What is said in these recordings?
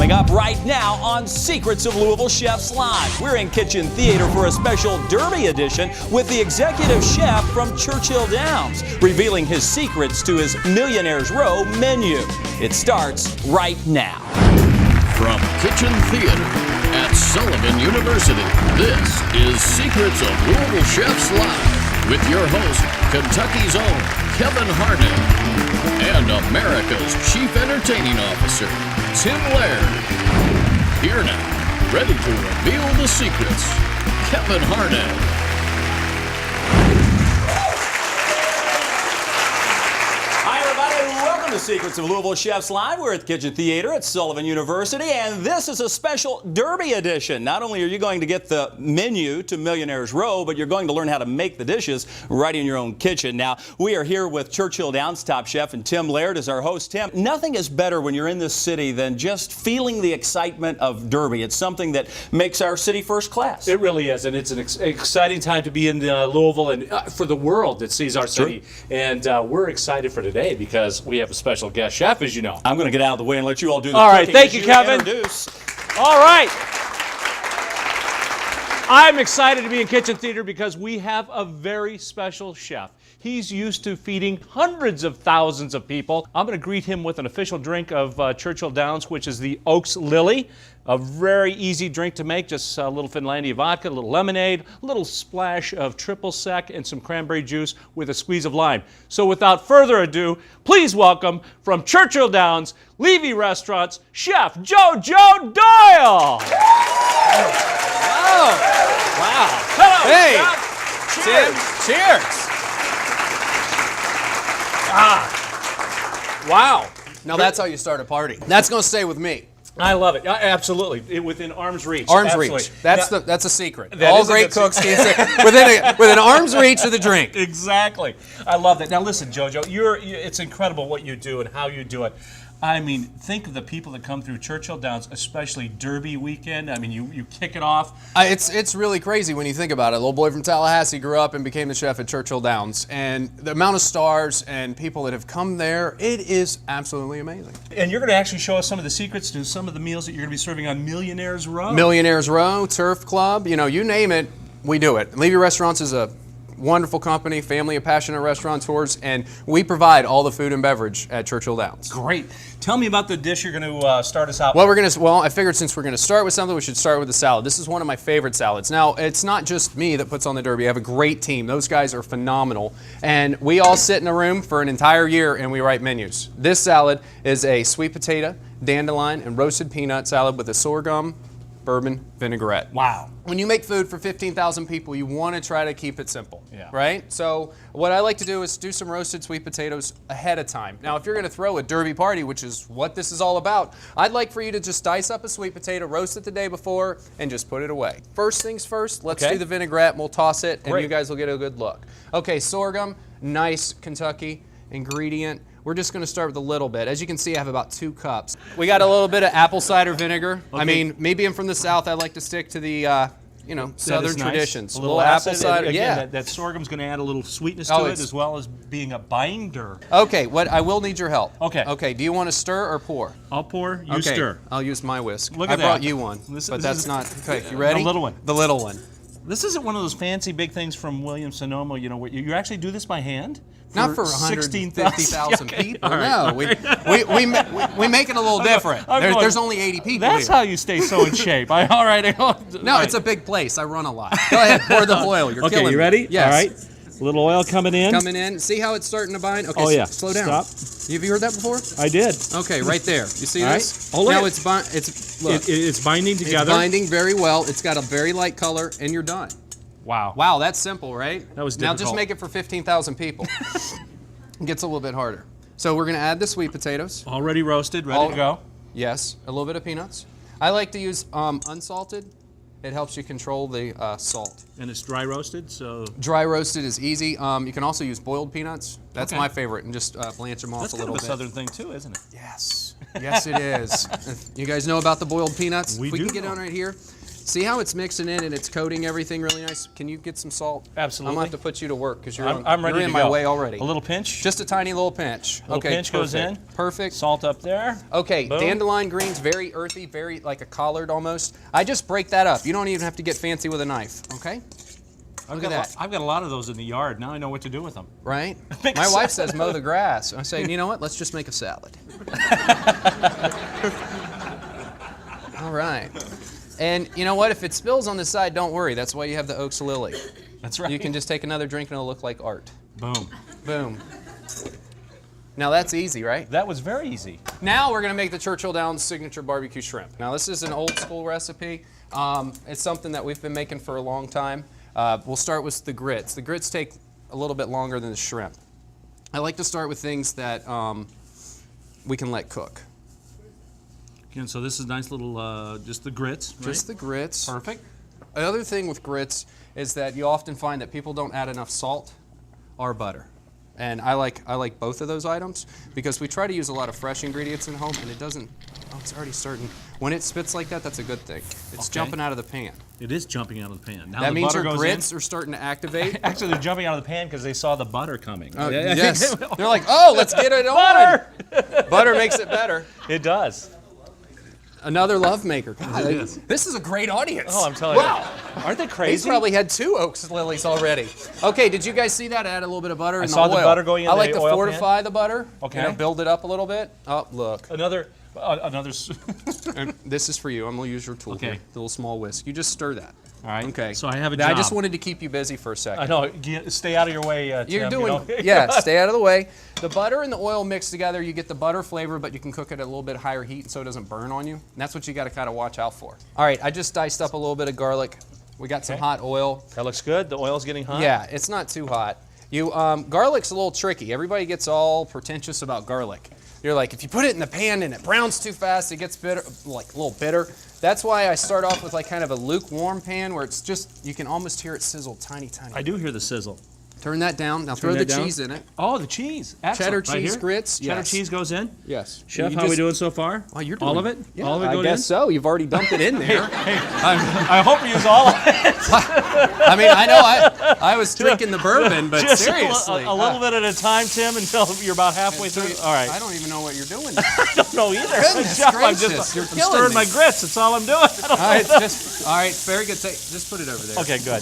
Coming up right now on Secrets of Louisville Chefs Live. We're in Kitchen Theater for a special Derby edition with the executive chef from Churchill Downs, revealing his secrets to his Millionaire's Row menu. It starts right now. From Kitchen Theater at Sullivan University, this is Secrets of Louisville Chefs Live with your host, Kentucky's own Kevin Harnett, and America's Chief Entertaining Officer, Tim Laird. Here now, ready to reveal the secrets, Kevin Harnett. Welcome to Secrets of Louisville Chefs Live. We're at the Kitchen Theater at Sullivan University, and this is a special Derby edition. Not only are you going to get the menu to Millionaire's Row, but you're going to learn how to make the dishes right in your own kitchen. Now, we are here with Churchill Downs top chef, and Tim Laird is our host. Tim, nothing is better when you're in this city than just feeling the excitement of Derby. It's something that makes our city first class. It really is, and it's an exciting time to be in Louisville and for the world that sees our city. And we're excited for today because we have a special guest chef, as you know. I'm going to get out of the way and let you all do the All right, cooking thank as you, Kevin. Introduce. All right. I'm excited to be in Kitchen Theater because we have a very special chef. He's used to feeding hundreds of thousands of people. I'm going to greet him with an official drink of Churchill Downs, which is the Oaks Lily. A very easy drink to make, just a little Finlandia vodka, a little lemonade, a little splash of triple sec, and some cranberry juice with a squeeze of lime. So without further ado, please welcome from Churchill Downs, Levy Restaurants, Chef JoJo Doyle. Wow. Wow. Hello, Hey, Chef. Tim, cheers. Wow. Now that's how you start a party. That's going to stay with me. I love it. Absolutely. Within arm's reach. Arm's Absolutely. reach. That's a secret. That All is a great good cooks can say within arm's reach of the drink. Exactly. I love that. Now listen, JoJo, it's incredible what you do and how you do it. I mean, think of the people that come through Churchill Downs, especially Derby weekend. I mean, you kick it off. It's really crazy when you think about it. A little boy from Tallahassee grew up and became the chef at Churchill Downs, and the amount of stars and people that have come there, it is absolutely amazing. And you're going to actually show us some of the secrets to some of the meals that you're going to be serving on Millionaire's Row. Millionaire's Row, Turf Club, you name it, we do it. Levy Restaurants is a wonderful company, family of passionate restaurateurs, and we provide all the food and beverage at Churchill Downs. Great. Tell me about the dish you're going to start us out with. Well, I figured since we're going to start with something, we should start with the salad. This is one of my favorite salads. Now, it's not just me that puts on the Derby. I have a great team. Those guys are phenomenal. And we all sit in a room for an entire year and we write menus. This salad is a sweet potato, dandelion, and roasted peanut salad with a sorghum bourbon vinaigrette. Wow. When you make food for 15,000 people, you want to try to keep it simple, Yeah. right? So what I like to do is do some roasted sweet potatoes ahead of time. Now, if you're going to throw a Derby party, which is what this is all about, I'd like for you to just dice up a sweet potato, roast it the day before, and just put it away. First things first, let's do the vinaigrette, and we'll toss it, and you guys will get a good look. Okay, sorghum, nice Kentucky ingredient. We're just going to start with a little bit. As you can see, I have about 2 cups. We got a little bit of apple cider vinegar. Okay. I mean, maybe I'm from the South. I like to stick to the, Southern traditions. A little apple acid, cider. Again, Yeah. that sorghum's going to add a little sweetness to it, as well as being a binder. Okay, I will need your help. Okay. Okay, do you want to stir or pour? I'll pour, you Okay, stir. I'll use my whisk. Look at I brought that. you one, This that's is- not. Okay, you ready? The little one. The little one. This isn't one of those fancy big things from Williams-Sonoma, where you actually do this by hand? Not for 150,000 people. No, we make it a little different. There's only 80 people That's here. how you stay so in shape. All right. No, it's a big place. I run a lot. Go ahead, pour the oil. You're killing me. Okay, you ready? Yes. All right. A little oil coming in. Coming in. See how it's starting to bind? Okay, Oh, yeah. slow down. Stop. Have you heard that before? I did. Okay, right there. You see All right. this? Oh, look now at look. It's binding together. It's binding very well. It's got a very light color, and you're done. Wow. Wow, that's simple, right? That was Now difficult. just make it for 15,000 people. It gets a little bit harder. So we're going to add the sweet potatoes. Already roasted, ready to go. Yes, a little bit of peanuts. I like to use unsalted. It helps you control the salt. And it's dry roasted, so... Dry roasted is easy. You can also use boiled peanuts. That's Okay. my favorite, and just blanch them off That's a kind little of a bit. southern thing too, isn't it? Yes, yes it is. You guys know about the boiled peanuts? We If we do can get know. on right here. See how it's mixing in and it's coating everything really nice? Can you get some salt? Absolutely. I'm going to have to put you to work because you're, I'm ready you're to in my go. way already. A little pinch. Just a tiny little pinch. Little Okay, pinch goes in. Perfect. Salt up there. Okay, Boom. dandelion greens, very earthy, very like a collard almost. I just break that up. You don't even have to get fancy with a knife, okay? Look at that. I've got a lot of those in the yard. Now I know what to do with them. Right? Make My a wife salad. says mow the grass. I say, you know what? Let's just make a salad. All right. And you know what? If it spills on the side, don't worry. That's why you have the Oaks Lily. That's right. You can just take another drink and it'll look like art. Boom. Boom. Now that's easy, right? That was very easy. Now we're gonna make the Churchill Downs signature barbecue shrimp. Now this is an old school recipe. It's something that we've been making for a long time. We'll start with the grits. The grits take a little bit longer than the shrimp. I like to start with things that we can let cook. Again, so this is nice little, just the grits, right? Just the grits. Perfect. Another thing with grits is that you often find that people don't add enough salt or butter. And I like both of those items because we try to use a lot of fresh ingredients in home and it doesn't, oh, it's already starting. When it spits like that, that's a good thing. It's jumping out of the pan. It is jumping out of the pan. Now That the means butter your goes grits in. are starting to activate. Actually, they're jumping out of the pan because they saw the butter coming. Oh, yes. They're like, oh, let's get it on. Butter! Butter makes it better. It does. Another love maker. God, It is. this is a great audience. Oh, I'm telling you. Aren't they He's crazy? probably had 2 Oaks Lilies already. Okay, did you guys see that? I add a little bit of butter in the saw oil. the butter going in I like the to oil pan. fortify the butter. Okay. You know, build it up a little bit. Oh, look. Another. And this is for you. I'm going to use your tool Okay. here. The little small whisk. You just stir that. All right. Okay. So I have a Now, job. I just wanted to keep you busy for a second. I know. Stay out of your way, Tim. You're you doing, know? yeah, stay out of the way. The butter and the oil mixed together, you get the butter flavor, but you can cook it at a little bit higher heat so it doesn't burn on you. And that's what you got to kind of watch out for. All right, I just diced up a little bit of garlic. We got some hot oil. That looks good. The oil's getting hot. Yeah, it's not too hot. Garlic's a little tricky. Everybody gets all pretentious about garlic. You're like, if you put it in the pan and it browns too fast, it gets bitter, like a little bitter. That's why I start off with like kind of a lukewarm pan where it's just, you can almost hear it sizzle tiny, tiny. I do hear the sizzle. Turn that down. Now throw the that down. cheese in it. Oh, the cheese. Excellent. Cheddar Right cheese here? grits. Cheddar Yes. cheese goes in. Yes. Chef, You how are we just- doing so far? Oh, you're all doing of it? Yeah, all of it I going guess in? so. You've already dumped it in there. I hope you use all of it. I mean, I know I was drinking the bourbon, but Just seriously. a little bit at a time, Tim, until you're about halfway through. All right. I don't even know what you're doing. I don't know either. Goodness Chef, I'm gracious, just you're I'm killing stirring me. my grits. That's all I'm doing. I don't All right, know. all right, very good. Just put it over there. Okay, good.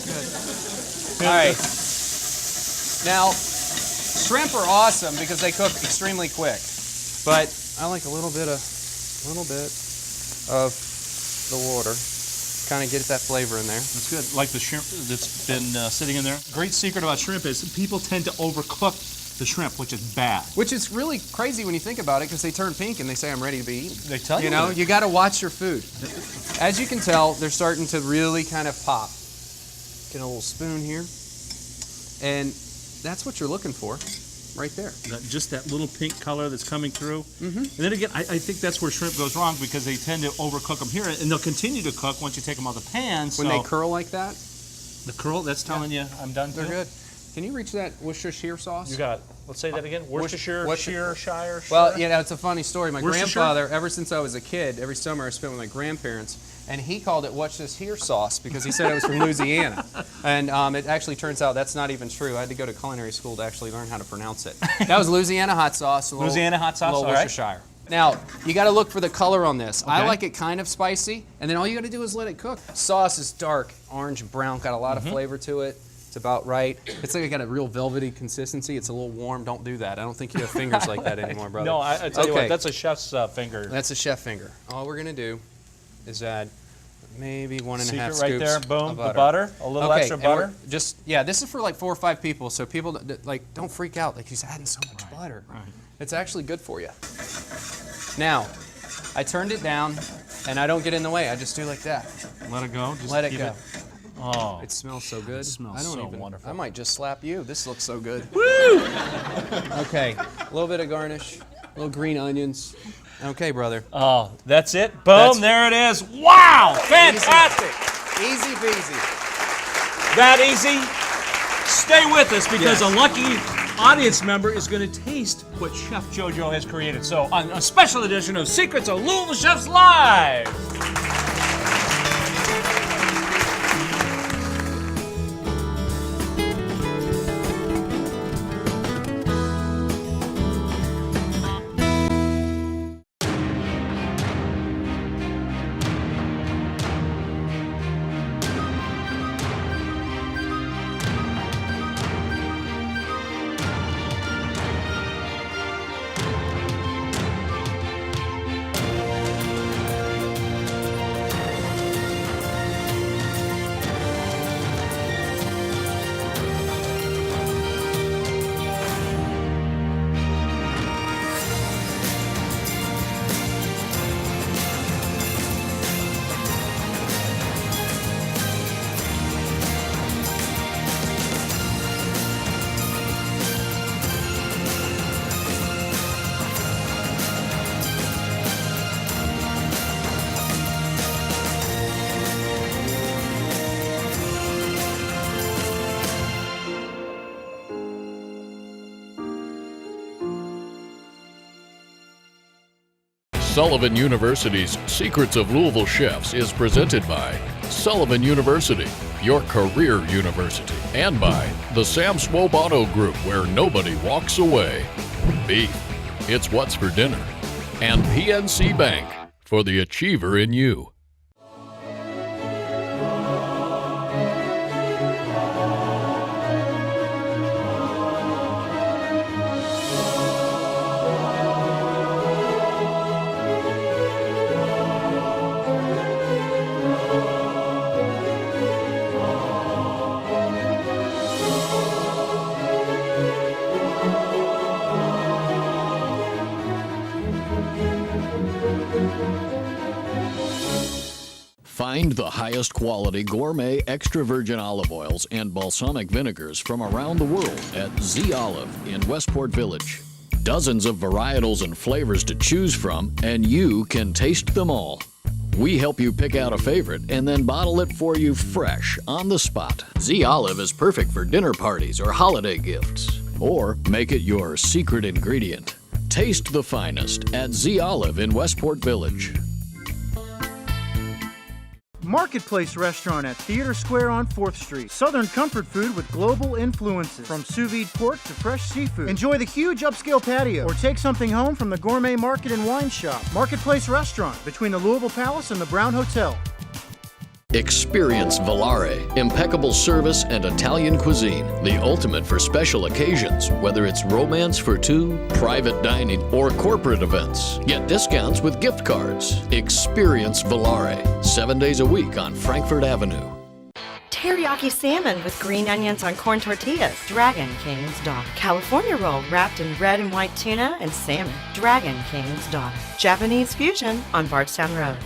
All right. Now, shrimp are awesome because they cook extremely quick, but I like a little bit of the water. Kind of get that flavor in there. That's good. Like the shrimp that's been sitting in there. Great secret about shrimp is people tend to overcook the shrimp, which is bad. Which is really crazy when you think about it because they turn pink and they say, I'm ready to be eaten. They tell you You know, that. you got to watch your food. As you can tell, they're starting to really kind of pop. Get a little spoon here. And that's what you're looking for right there. Just that little pink color that's coming through. Mm-hmm. And then again, I think that's where shrimp goes wrong because they tend to overcook them here, and they'll continue to cook once you take them out of the pan. When they curl like that, the curl, that's telling you I'm done too. they're good. Can you reach that Worcestershire sauce? You got it. Let's say that again. Worcestershire. Well, you know, it's a funny story. My Worcestershire? grandfather, ever since I was a kid, every summer I spent with my grandparents, and he called it Worcestershire sauce because he said it was from Louisiana. And it actually turns out that's not even true. I had to go to culinary school to actually learn how to pronounce it. That was Louisiana hot sauce. A little, Louisiana hot sauce, little all right. Worcestershire. Now, you got to look for the color on this. I Okay. like it kind of spicy, and then all you got to do is let it cook. Sauce is dark, orange, brown, got a lot of flavor to it. It's about right. It's like it got a real velvety consistency. It's a little warm. Don't do that. I don't think you have fingers like that anymore, brother. No, I tell you Okay. what, that's a chef's finger. That's a chef finger. All we're gonna do is add maybe 1.5 Secret scoops right there, boom, of the butter. butter, a little Okay, extra and butter. we're just this is for like 4 or 5 people, so people don't freak out. Like he's adding so much butter. right. It's actually good for you. Now, I turned it down, and I don't get in the way. I just do like that. Let it go. Just Let it keep go. Oh, It smells so good. It smells I don't so even, wonderful. I might just slap you. This looks so good. Woo! Okay, a little bit of garnish, little green onions. Okay, brother. oh, that's it. Boom, That's- there it is. Wow, fantastic. Easy peasy. That easy. Stay with us because Yes. a lucky audience member is going to taste what Chef JoJo has created. So, on a special edition of Secrets of Louisville Chefs Live. Sullivan University's Secrets of Louisville Chefs is presented by Sullivan University, your career university, and by the Sam Swope Auto Group, where nobody walks away. Beef, it's what's for dinner. And PNC Bank, for the achiever in you. Find the highest quality gourmet extra virgin olive oils and balsamic vinegars from around the world at Z Olive in Westport Village. Dozens of varietals and flavors to choose from, and you can taste them all. We help you pick out a favorite and then bottle it for you fresh on the spot. Z Olive is perfect for dinner parties or holiday gifts. Or make it your secret ingredient. Taste the finest at Z Olive in Westport Village. Marketplace Restaurant at Theater Square on 4th Street. Southern comfort food with global influences. From sous vide pork to fresh seafood. Enjoy the huge upscale patio or take something home from the gourmet market and wine shop. Marketplace Restaurant between the Louisville Palace and the Brown Hotel. Experience Volare, impeccable service and Italian cuisine, the ultimate for special occasions, whether it's romance for two, private dining, or corporate events. Get discounts with gift cards. Experience Volare, 7 days a week on Frankfort Avenue. Teriyaki salmon with green onions on corn tortillas. Dragon King's Daughter. California roll wrapped in red and white tuna and salmon. Dragon King's Daughter. Japanese fusion on Bardstown Road.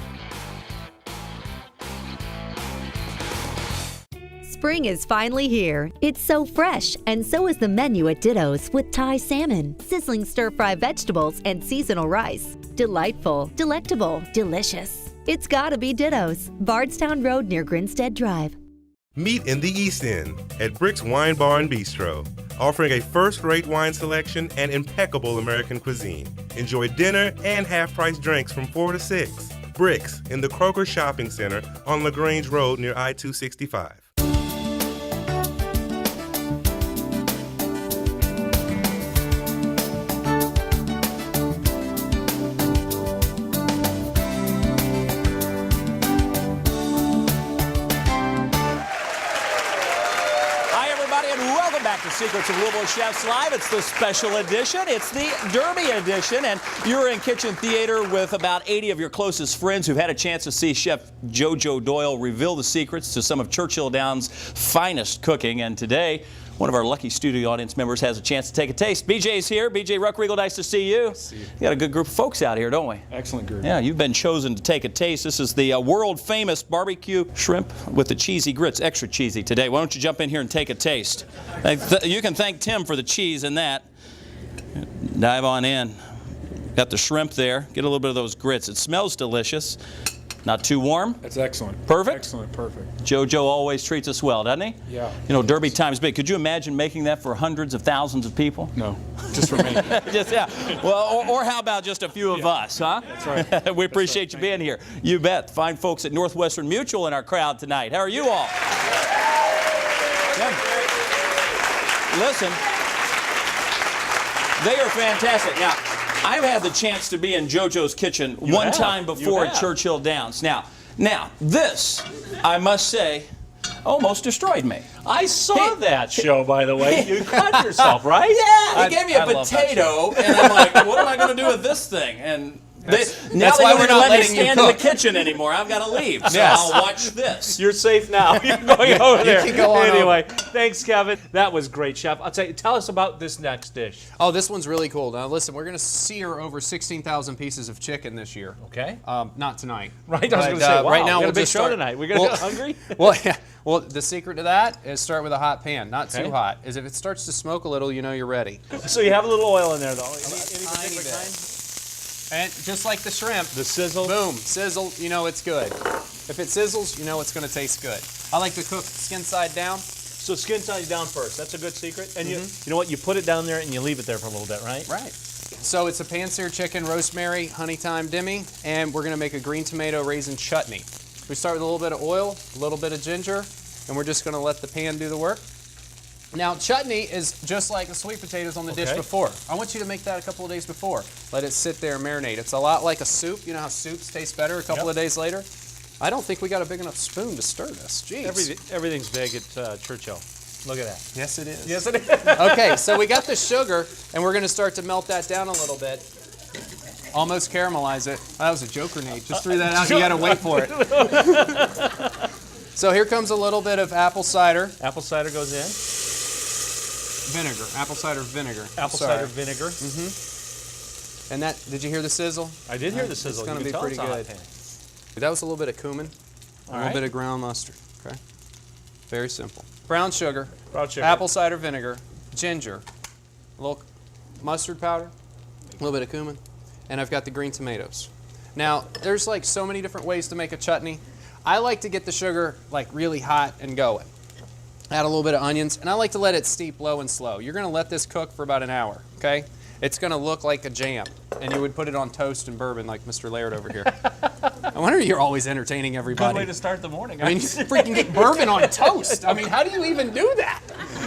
Spring is finally here. It's so fresh, and so is the menu at Ditto's with Thai salmon, sizzling stir-fry vegetables, and seasonal rice. Delightful, delectable, delicious. It's gotta be Ditto's. Bardstown Road near Grinstead Drive. Meet in the East End at Brick's Wine Bar and Bistro, offering a first-rate wine selection and impeccable American cuisine. Enjoy dinner and half-price drinks from 4 to 6. Brick's in the Kroger Shopping Center on LaGrange Road near I-265. Secrets of Louisville Chefs Live. It's the special edition. It's the Derby edition, and you're in Kitchen Theater with about 80 of your closest friends who've had a chance to see Chef JoJo Doyle reveal the secrets to some of Churchill Downs' finest cooking. And today, one of our lucky studio audience members has a chance to take a taste. BJ's here. BJ Ruckriegel, nice to see you. You got a good group of folks out here, don't we? Excellent group. Yeah, you've been chosen to take a taste. This is the world-famous barbecue shrimp with the cheesy grits, extra cheesy today. Why don't you jump in here and take a taste? You can thank Tim for the cheese in that. Dive on in. Got the shrimp there. Get a little bit of those grits. It smells delicious. Not too warm? That's excellent. Perfect? Excellent, perfect. JoJo always treats us well, doesn't he? Yeah. You know, Derby time's big. Could you imagine making that for hundreds of thousands of people? No, just for me. Just, yeah. Well, or how about just a few of us, huh? That's right. We appreciate you being here. You bet. Fine folks at Northwestern Mutual in our crowd tonight. How are you all? Yeah. Listen, they are fantastic. Now, I've had the chance to be in JoJo's kitchen one time before at Churchill Downs. Now, this, I must say, almost destroyed me. I saw that show, by the way. You cut yourself, right? Yeah, he gave me a potato, and I'm like, what am I going to do with this thing? And that's why we're not letting you stand in the kitchen anymore. I've got to leave, so I'll watch this. You're safe now. You're going over there. You can go on anyway, thanks, Kevin. That was great, Chef. I'll tell us about this next dish. Oh, this one's really cool. Now, listen, we're going to sear over 16,000 pieces of chicken this year. Okay. Not tonight. Right, I was going to say, wow, right now we got we'll a big just show start tonight. We're going to get hungry? Well, the secret to that is start with a hot pan, not too hot. Is if it starts to smoke a little, you know you're ready. So you have a little oil in there, though. Any particular kind? And just like the shrimp, the sizzle, boom, sizzle, you know it's good. If it sizzles, you know it's going to taste good. I like to cook skin side down. So skin side down first. That's a good secret. And you know what? You put it down there and you leave it there for a little bit, right? Right. So it's a pan-seared chicken, rosemary, honey thyme demi, and we're gonna make a green tomato raisin chutney. We start with a little bit of oil, a little bit of ginger, and we're just gonna let the pan do the work. Now, chutney is just like the sweet potatoes on the dish before. I want you to make that a couple of days before. Let it sit there and marinate. It's a lot like a soup. You know how soups taste better a couple of days later? I don't think we got a big enough spoon to stir this. Jeez. Everything's big at Churchill. Look at that. Yes, it is. Yes, it is. Okay, so we got the sugar, and we're going to start to melt that down a little bit. Almost caramelize it. That was a joke grenade. Just threw that out. You got to wait for it. So here comes a little bit of apple cider. Apple cider goes in. Vinegar. Apple cider vinegar. Apple cider vinegar. Mm-hmm. And that, did you hear the sizzle? I did hear the sizzle. It's going to be pretty good. That was a little bit of cumin, a little bit of ground mustard. Okay. Very simple. Brown sugar, apple cider vinegar, ginger, a little mustard powder, a little bit of cumin, and I've got the green tomatoes. Now, there's like so many different ways to make a chutney. I like to get the sugar like really hot and going. Add a little bit of onions, and I like to let it steep low and slow. You're going to let this cook for about an hour, okay? It's going to look like a jam, and you would put it on toast and bourbon like Mr. Laird over here. I wonder you're always entertaining everybody. Good way to start the morning. I mean, you freaking get bourbon on toast. I mean, how do you even do that?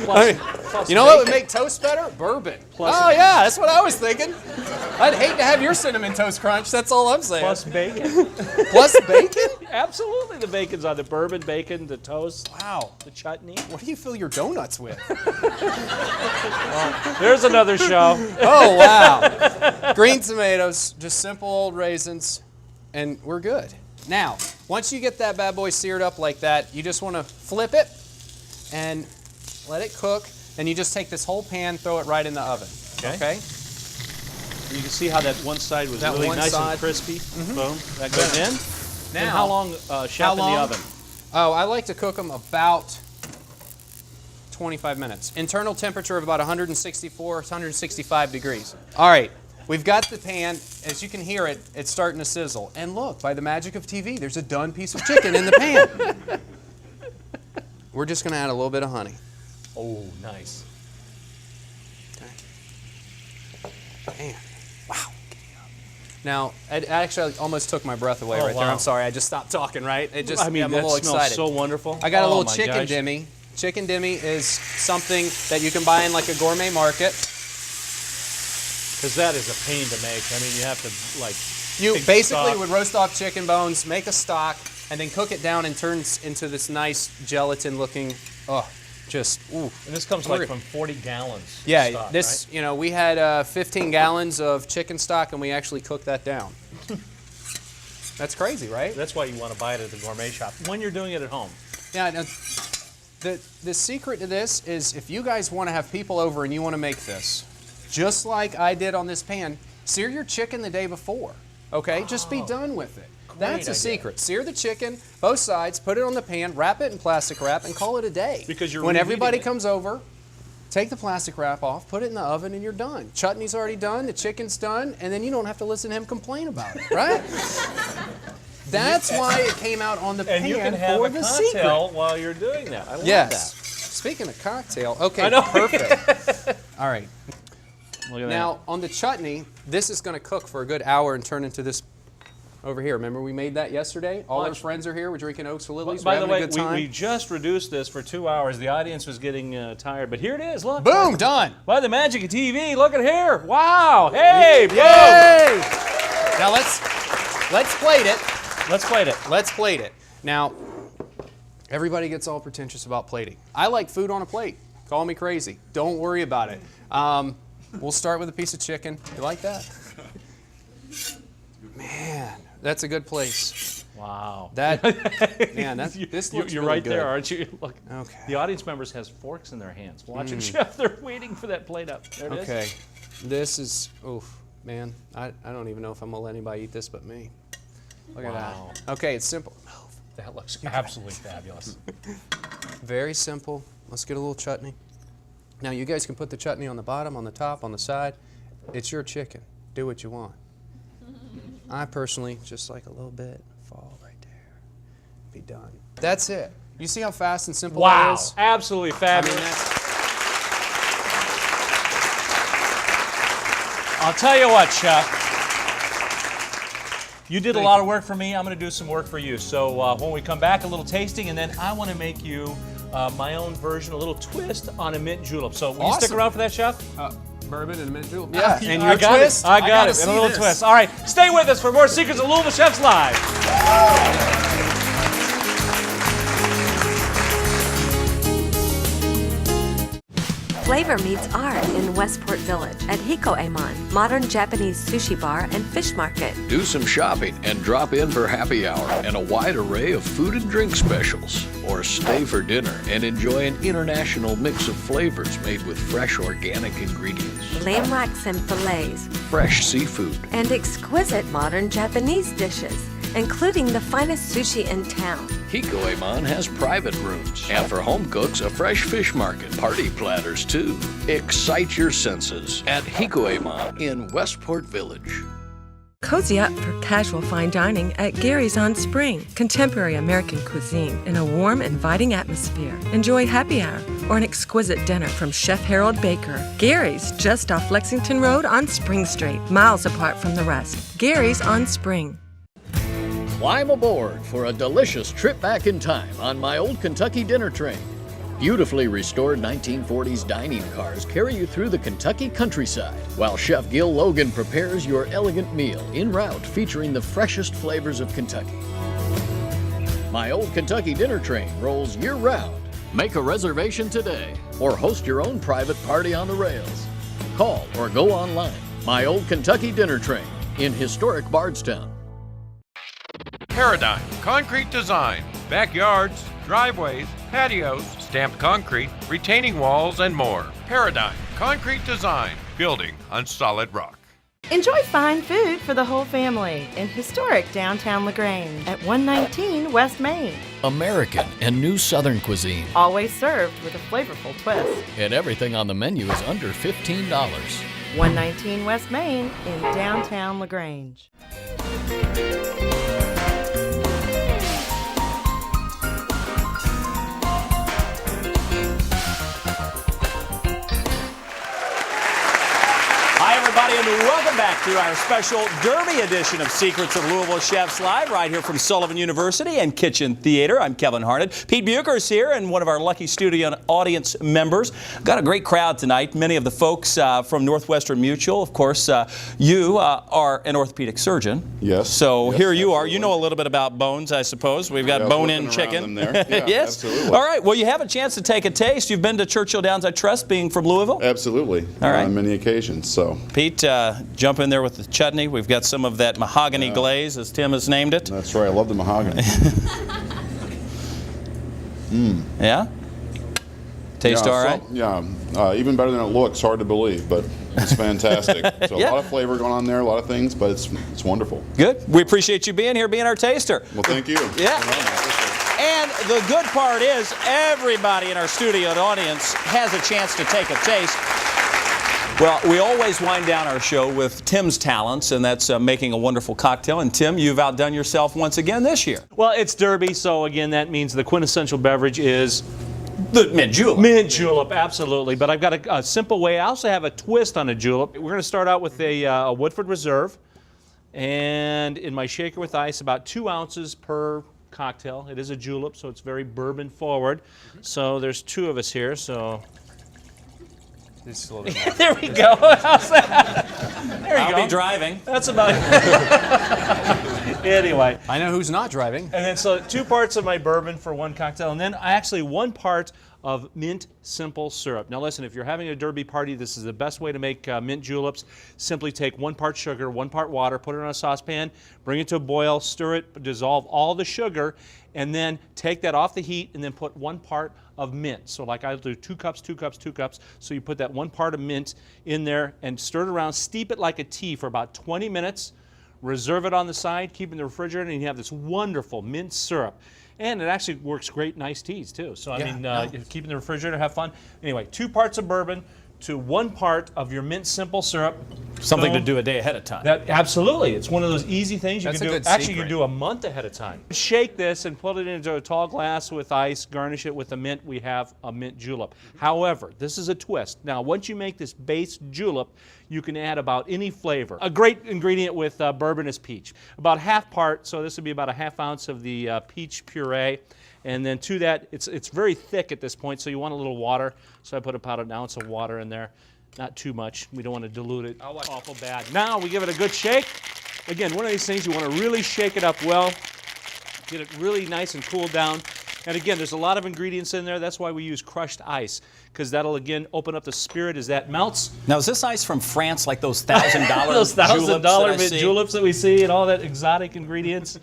Plus you know what would make toast better? Bourbon. Oh, yeah, that's what I was thinking. I'd hate to have your Cinnamon Toast Crunch. That's all I'm saying. Plus bacon. Plus bacon? Absolutely, the bacon's on the bourbon, bacon, the toast. Wow. The chutney. What do you fill your donuts with? There's another show. Oh, wow. Green tomatoes, just simple old raisins, and we're good. Now, once you get that bad boy seared up like that, you just want to flip it and let it cook, and you just take this whole pan, throw it right in the oven. Okay? You can see how that one side was really nice and crispy. Boom. That goes in. Now, and how long, chef, in the oven? Oh, I like to cook them about 25 minutes. Internal temperature of about 164, 165 degrees. All right, we've got the pan. As you can hear it, it's starting to sizzle. And look, by the magic of TV, there's a done piece of chicken in the pan. We're just going to add a little bit of honey. Oh, nice. Okay. Man, wow. Now, it actually almost took my breath away right there. I'm sorry, I just stopped talking, right? It just, I mean, I'm a little that smells excited. so wonderful. I got a little chicken demi. Chicken demi is something that you can buy in like a gourmet market. Because that is a pain to make. I mean, you have to like. You basically would roast off chicken bones, make a stock, and then cook it down and turns into this nice gelatin-looking. Oh, just ooh. And this comes like from 40 gallons. Yeah, stock, this right? you know we had 15 gallons of chicken stock and we actually cooked that down. That's crazy, right? That's why you want to buy it at the gourmet shop when you're doing it at home. Yeah. Now, the secret to this is if you guys want to have people over and you want to make this, just like I did on this pan, sear your chicken the day before. Okay, just be done with it. That's a secret. Sear the chicken, both sides, put it on the pan, wrap it in plastic wrap, and call it a day. Because you're when everybody comes over, take the plastic wrap off, put it in the oven, and you're done. Chutney's already done, the chicken's done, and then you don't have to listen to him complain about it, right? That's why it came out on the pan and you can have for a the cocktail secret. while you're doing that. I love Yes. that. Speaking of cocktail, okay, I know. perfect. All right. Look at Now, on the chutney, this is going to cook for a good hour and turn into this over here. Remember we made that yesterday? All our friends are here. We're drinking Oaks for Lilies. By We're the having way, a good time. we just reduced this for 2 hours. The audience was getting tired, but here it is. Look. Boom, done. By the magic of TV, look at here. Wow. Hey, boom. Yay! Now let's plate it. Let's plate it. Let's plate it. Now, everybody gets all pretentious about plating. I like food on a plate. Call me crazy. Don't worry about it. We'll start with a piece of chicken. You like that? Man, that's a good place. Wow. That, man, this looks You're really right good. there, aren't you? Look. Okay. The audience members has forks in their hands. Watch it, Chef. They're waiting for that plate up. There it is. Okay. This is, oof, man. I don't even know if I'm going to let anybody eat this but me. Look at that. Okay, it's simple. That looks absolutely fabulous. Very simple. Let's get a little chutney. Now, you guys can put the chutney on the bottom, on the top, on the side. It's your chicken. Do what you want. I personally just like a little bit. Fall right there. Be done. That's it. You see how fast and simple that is? Absolutely fabulous. I mean, I'll tell you what, Chef. You did a lot of work for me. I'm going to do some work for you. So when we come back, a little tasting, and then I want to make you my own version, a little twist on a mint julep. So will you stick around for that, Chef? Bourbon and a mint julep. Yeah, and I your got twist? it. I got it. And a little twist. All right, stay with us for more Secrets of Louisville Chefs Live. Flavor meets art in Westport Village at Hiko-Emon, modern Japanese sushi bar and fish market. Do some shopping and drop in for happy hour and a wide array of food and drink specials. Or stay for dinner and enjoy an international mix of flavors made with fresh organic ingredients. Lamb racks and fillets. Fresh seafood. And exquisite modern Japanese dishes, including the finest sushi in town. Hiko-Emon has private rooms, and for home cooks, a fresh fish market, party platters too. Excite your senses at Hiko-Emon in Westport Village. Cozy up for casual fine dining at Gary's on Spring. Contemporary American cuisine in a warm, inviting atmosphere. Enjoy happy hour or an exquisite dinner from Chef Harold Baker. Gary's, just off Lexington Road on Spring Street, miles apart from the rest. Gary's on Spring. Climb aboard for a delicious trip back in time on my old Kentucky dinner train. Beautifully restored 1940s dining cars carry you through the Kentucky countryside, while Chef Gil Logan prepares your elegant meal en route featuring the freshest flavors of Kentucky. My old Kentucky dinner train rolls year-round. Make a reservation today or host your own private party on the rails. Call or go online. My old Kentucky dinner train in historic Bardstown. Paradigm Concrete Design. Backyards, driveways, patios, stamped concrete, retaining walls, and more. Paradigm Concrete Design. Building on solid rock. Enjoy fine food for the whole family in historic downtown LaGrange at 119 West Main. American and new Southern cuisine. Always served with a flavorful twist. And everything on the menu is under $15. 119 West Main in downtown LaGrange. Hi, everybody, and welcome back to our special Derby edition of Secrets of Louisville Chefs Live, right here from Sullivan University and Kitchen Theater. I'm Kevin Harnett. Pete Bucher's here, and one of our lucky studio audience members. Got a great crowd tonight. Many of the folks from Northwestern Mutual. Of course, you are an orthopedic surgeon. Yes. So yes, here you are. absolutely. You know a little bit about bones, I suppose. We've got bone-in chicken. There. Yeah, yes. Absolutely. All right. Well, you have a chance to take a taste. You've been to Churchill Downs, I trust, being from Louisville. Absolutely. All right. On many occasions. So. Pete, jump in there with the chutney. We've got some of that mahogany glaze, as Tim has named it. That's right. I love the mahogany. Yeah? Taste all right? Even better than it looks. Hard to believe, but it's fantastic. So Yeah. a lot of flavor going on there, a lot of things, but it's wonderful. Good. We appreciate you being here, being our taster. Well, thank you. Yeah. And the good part is everybody in our studio audience has a chance to take a taste. Well, we always wind down our show with Tim's talents, and that's making a wonderful cocktail. And Tim, you've outdone yourself once again this year. Well, it's Derby, so again, that means the quintessential beverage is the mint julep. Mint julep, absolutely. But I've got a simple way. I also have a twist on a julep. We're going to start out with a Woodford Reserve, and in my shaker with ice, about 2 ounces per cocktail. It is a julep, so it's very bourbon forward. So there's 2 of us here, so. Just a little bit more. There we go. How's that? There you go. I'll be driving. That's about it. Anyway. I know who's not driving. And then so 2 parts of my bourbon for 1 cocktail, and then actually 1 part of mint simple syrup. Now listen, if you're having a Derby party, this is the best way to make mint juleps. Simply take 1 part sugar, 1 part water, put it on a saucepan, bring it to a boil, stir it, dissolve all the sugar, and then take that off the heat and then put 1 part of mint. So like I'll do 2 cups, 2 cups, 2 cups. So you put that 1 part of mint in there and stir it around, steep it like a tea for about 20 minutes, reserve it on the side, keep it in the refrigerator, and you have this wonderful mint syrup. And it actually works great in iced teas too. So I mean, keep it in the refrigerator, have fun. Anyway, 2 parts of bourbon to 1 part of your mint simple syrup. Something to do a day ahead of time. Absolutely. It's one of those easy things you That's can a do. good Actually, secret. you can do a month ahead of time. Shake this and put it into a tall glass with ice, garnish it with a mint. We have a mint julep. However, this is a twist. Now, once you make this base julep, You can add about any flavor. A great ingredient with bourbon is peach. About half part, so this would be about a half ounce of the peach puree. And then to that, it's very thick at this point, so you want a little water. So I put about an ounce of water in there. Not too much. We don't want to dilute it awful bad. Now we give it a good shake. Again, one of these things you want to really shake it up well. Get it really nice and cooled down. And again, there's a lot of ingredients in there. That's why we use crushed ice, because that'll, again, open up the spirit as that melts. Now, is this ice from France, like those $1,000 those $1,000 juleps juleps that we see and all that exotic ingredients?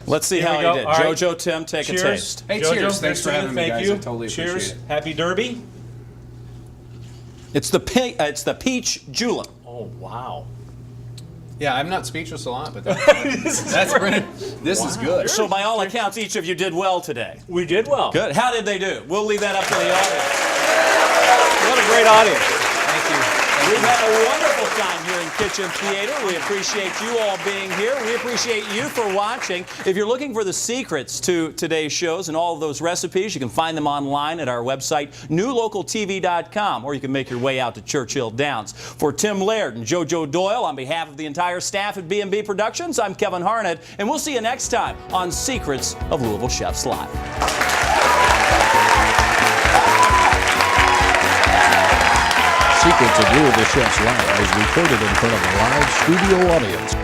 Let's see how he did. All right. Jojo, Tim, take cheers. a taste. Hey, Jojo, cheers. Thanks for having me, Thank guys. you. I totally cheers. appreciate it. Happy Derby. It's the peach julep. Oh, wow. Yeah, I'm not speechless a lot, but this is good. So by all accounts, each of you did well today. We did well. Good. How did they do? We'll leave that up to the audience. What a great audience. Thank you. We've had a wonderful time here in Kitchen Theater. We appreciate you all being here. We appreciate you for watching. If you're looking for the secrets to today's shows and all of those recipes, you can find them online at our website, newlocaltv.com, or you can make your way out to Churchill Downs. For Tim Laird and JoJo Doyle, on behalf of the entire staff at B&B Productions, I'm Kevin Harnett, and we'll see you next time on Secrets of Louisville Chefs Live. Secrets of Louisville Chefs Live is recorded in front of a live studio audience.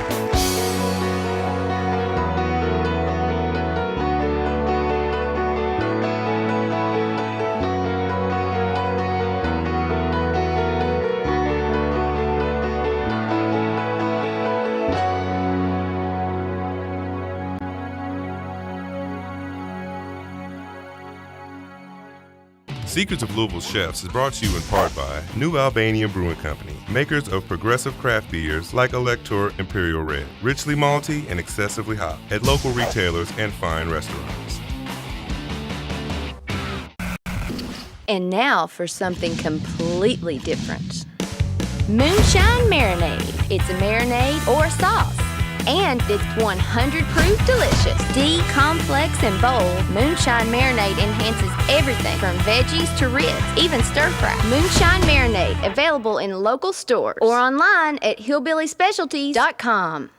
Secrets of Louisville Chefs is brought to you in part by New Albania Brewing Company, makers of progressive craft beers like Elector Imperial Red, richly malty and excessively hot, at local retailers and fine restaurants. And now for something completely different. Moonshine Marinade. It's a marinade or a sauce. And it's 100 proof delicious. D-complex and bold, Moonshine Marinade enhances everything from veggies to ribs, even stir fry. Moonshine Marinade, available in local stores or online at hillbillyspecialties.com.